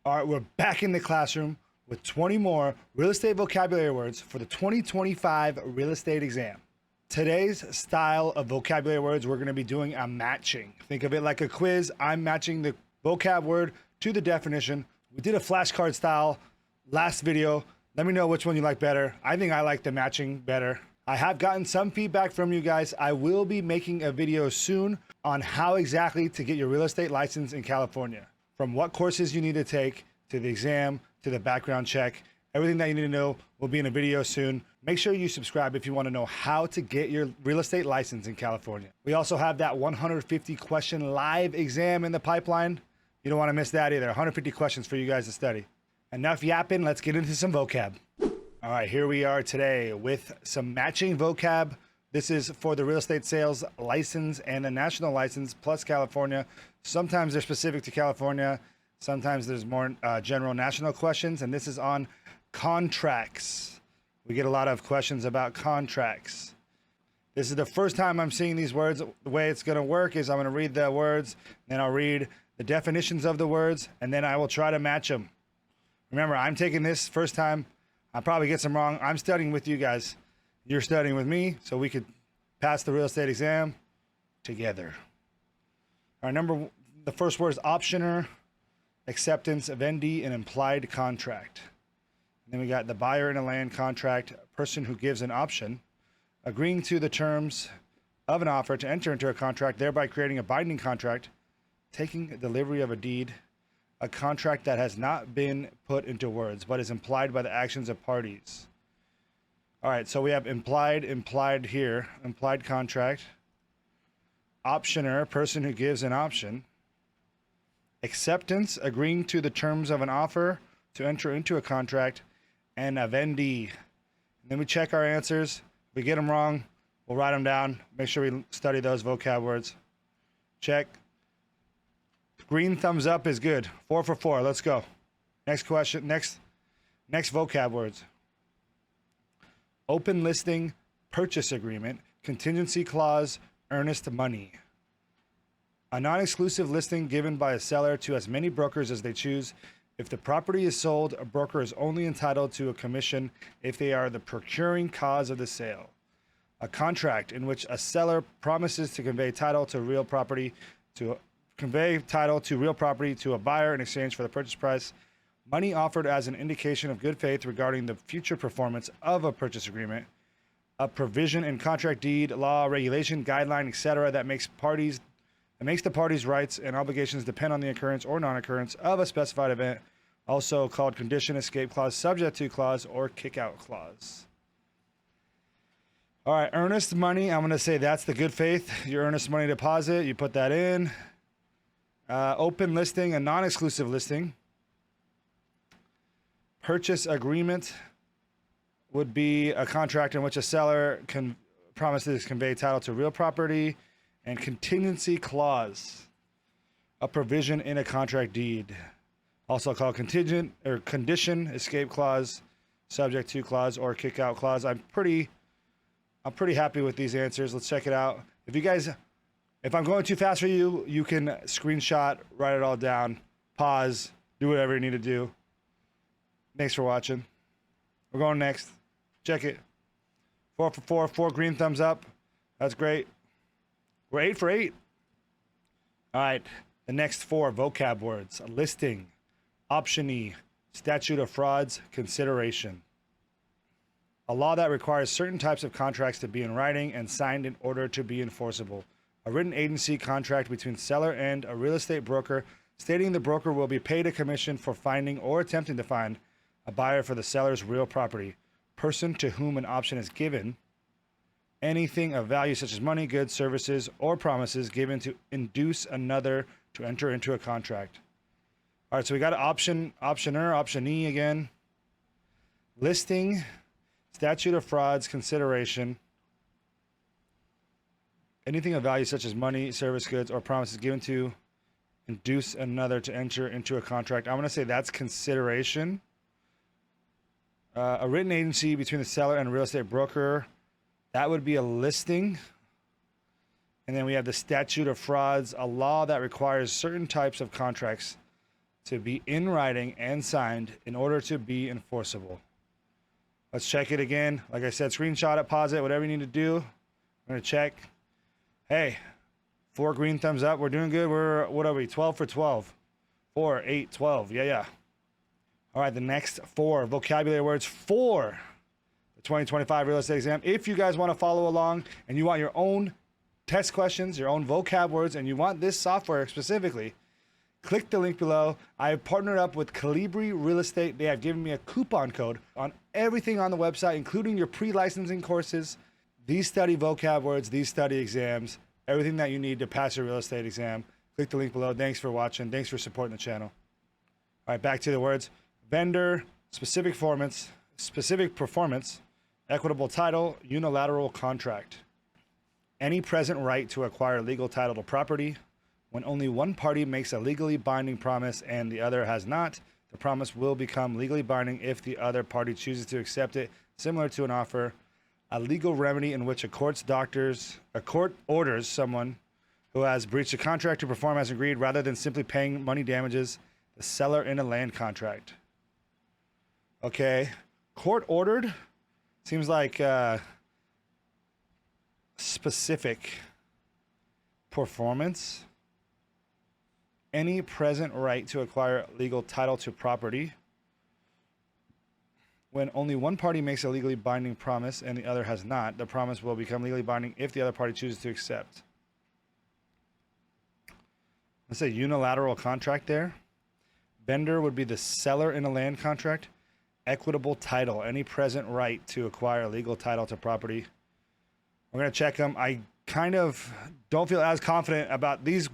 All right, we're back in the classroom with 20 more real estate vocabulary words for the 2025 real estate exam. Today's style of vocabulary words, we're going to be doing a matching. Think of it like a quiz. I'm matching the vocab word to the definition. We did a flashcard style last video. Let me know which one you like better. I think I like the matching better. I have gotten some feedback from you guys. I will be making a video soon on how exactly to get your real estate license in California. From what courses you need to take, to the exam, to the background check. Everything that you need to know will be in a video soon. Make sure you subscribe if you want to know how to get your real estate license in California. We also have that 150 question live exam in the pipeline. You don't want to miss that either. 150 questions for you guys to study. Enough yapping, let's get into some vocab. All right, here we are today with some matching vocab. This is for the real estate sales license and the national license plus California. Sometimes they're specific to California. Sometimes there's more general national questions, and this is on contracts. We get a lot of questions about contracts. This is the first time I'm seeing these words. The way it's going to work is I'm going to read the words, then I'll read the definitions of the words, and then I will try to match them. Remember, I'm taking this first time. I'll probably get some wrong. I'm studying with you guys. You're studying with me, so we could pass the real estate exam together. All right, the first word is optioner, acceptance, vendee, and implied contract. And then we got the buyer in a land contract, a person who gives an option, agreeing to the terms of an offer to enter into a contract, thereby creating a binding contract, taking delivery of a deed, a contract that has not been put into words, but is implied by the actions of parties. All right, so we have implied here, implied contract, optioner, person who gives an option, acceptance, agreeing to the terms of an offer to enter into a contract, and a vendee. And then we check our answers. If we get them wrong, we'll write them down. Make sure we study those vocab words. Check. Green thumbs up is good. 4 for 4. Let's go. Next question. Next vocab words. Open listing, purchase agreement, contingency clause, earnest money. A non-exclusive listing given by a seller to as many brokers as they choose. If the property is sold, a broker is only entitled to a commission if they are the procuring cause of the sale. A contract in which a seller promises to convey title to real property to a buyer in exchange for the purchase price. Money offered as an indication of good faith regarding the future performance of a purchase agreement. A provision in contract, deed, law, regulation, guideline, etc. that makes the parties' rights and obligations depend on the occurrence or non-occurrence of a specified event, also called condition, escape clause, subject to clause, or kick-out clause. All right, earnest money, I'm going to say that's the good faith. Your earnest money deposit, you put that in. Open listing, a non-exclusive listing. Purchase agreement would be a contract in which a seller promises to convey title to real property. And contingency clause, a provision in a contract deed, also called contingent or condition, escape clause, subject to clause, or kick out clause. I'm pretty happy with these answers. Let's check it out. If I'm going too fast for you, you can screenshot, write it all down, pause, do whatever you need to do. Thanks for watching. We're going next. Check it. 4 for 4, 4 green thumbs up. That's great. We're 8 for 8. All right, the next 4 vocab words. Listing, optionee, statute of frauds, consideration. A law that requires certain types of contracts to be in writing and signed in order to be enforceable. A written agency contract between seller and a real estate broker stating the broker will be paid a commission for finding or attempting to find a buyer for the seller's real property. Person to whom an option is given. Anything of value such as money, goods, services, or promises given to induce another to enter into a contract. All right, so we got an optioner, optionee again. Listing, statute of frauds, consideration. Anything of value such as money, service, goods, or promises given to induce another to enter into a contract. I'm going to say that's consideration. A written agency between the seller and a real estate broker. That would be a listing. And then we have the statute of frauds, a law that requires certain types of contracts to be in writing and signed in order to be enforceable. Let's check it again. Like I said, screenshot it, pause it, whatever you need to do. I'm going to check. Hey, 4 green thumbs up. We're doing good. What are we? 12 for 12. 4, 8, 12. Yeah. All right, the next 4 vocabulary words for the 2025 real estate exam. If you guys want to follow along and you want your own test questions, your own vocab words, and you want this software specifically, click the link below. I have partnered up with Colibri Real Estate. They have given me a coupon code on everything on the website, including your pre-licensing courses, these study vocab words, these study exams, everything that you need to pass your real estate exam. Click the link below. Thanks for watching. Thanks for supporting the channel. All right, back to the words. Vendor, specific performance, equitable title, unilateral contract. Any present right to acquire legal title to property. When only one party makes a legally binding promise and the other has not, the promise will become legally binding if the other party chooses to accept it, similar to an offer. A legal remedy in which a court orders someone who has breached a contract to perform as agreed rather than simply paying money damages the seller in a land contract. Okay, court ordered seems like specific performance. Any present right to acquire legal title to property. When only one party makes a legally binding promise and the other has not, the promise will become legally binding if the other party chooses to accept. Let's say unilateral contract there. Vendor would be the seller in a land contract. Equitable title, any present right to acquire legal title to property. We're going to check them. I kind of don't feel as confident about these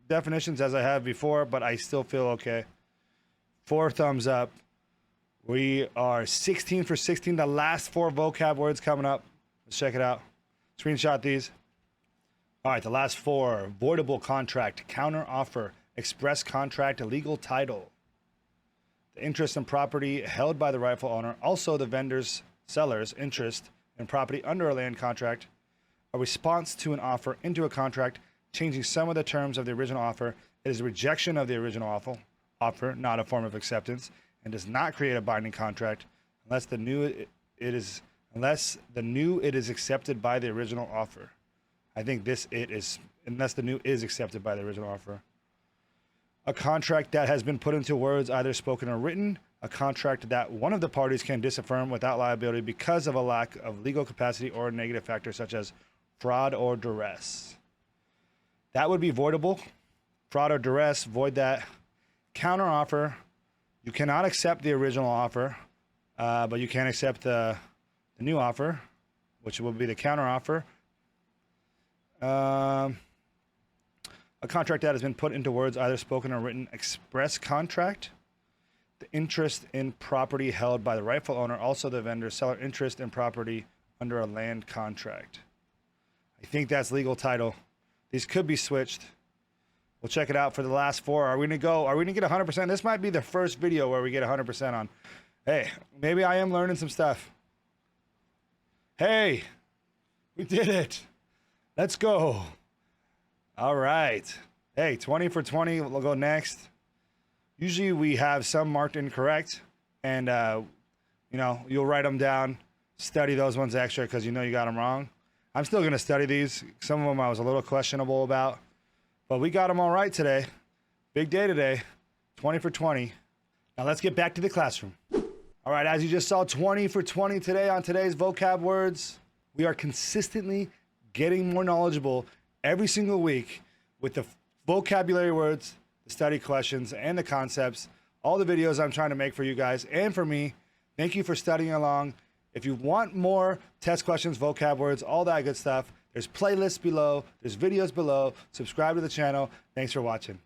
definitions as I have before, but I still feel okay. 4 thumbs up. We are 16 for 16. The last 4 vocab words coming up. Let's check it out. Screenshot these. All right, the last 4. Voidable contract, counter offer, express contract, legal title. The interest in property held by the rightful owner, also the seller's interest in property under a land contract. A response to an offer into a contract, changing some of the terms of the original offer. It is a rejection of the original offer, not a form of acceptance, and does not create a binding contract unless the new it is accepted by the original offer. I think unless the new is accepted by the original offer. A contract that has been put into words, either spoken or written. A contract that one of the parties can disaffirm without liability because of a lack of legal capacity or negative factors such as fraud or duress. That would be voidable. Fraud or duress, void that. Counter offer, you cannot accept the original offer, but you can accept the new offer, which will be the counter offer. A contract that has been put into words, either spoken or written. Express contract, the interest in property held by the rightful owner, also the vendor, seller interest in property under a land contract. I think that's legal title. These could be switched. We'll check it out for the last 4. Are we going to get 100%? This might be the first video where we get 100% on. Hey, maybe I am learning some stuff. Hey, we did it. Let's go. All right. Hey, 20 for 20. We'll go next. Usually we have some marked incorrect, and you'll write them down, study those ones extra because you got them wrong. I'm still going to study these. Some of them I was a little questionable about, but we got them all right today. Big day today. 20 for 20. Now let's get back to the classroom. All right, as you just saw, 20 for 20 today on today's vocab words. We are consistently getting more knowledgeable every single week with the vocabulary words, the study questions, and the concepts. All the videos I'm trying to make for you guys and for me. Thank you for studying along. If you want more test questions, vocab words, all that good stuff, there's playlists below, there's videos below. Subscribe to the channel. Thanks for watching.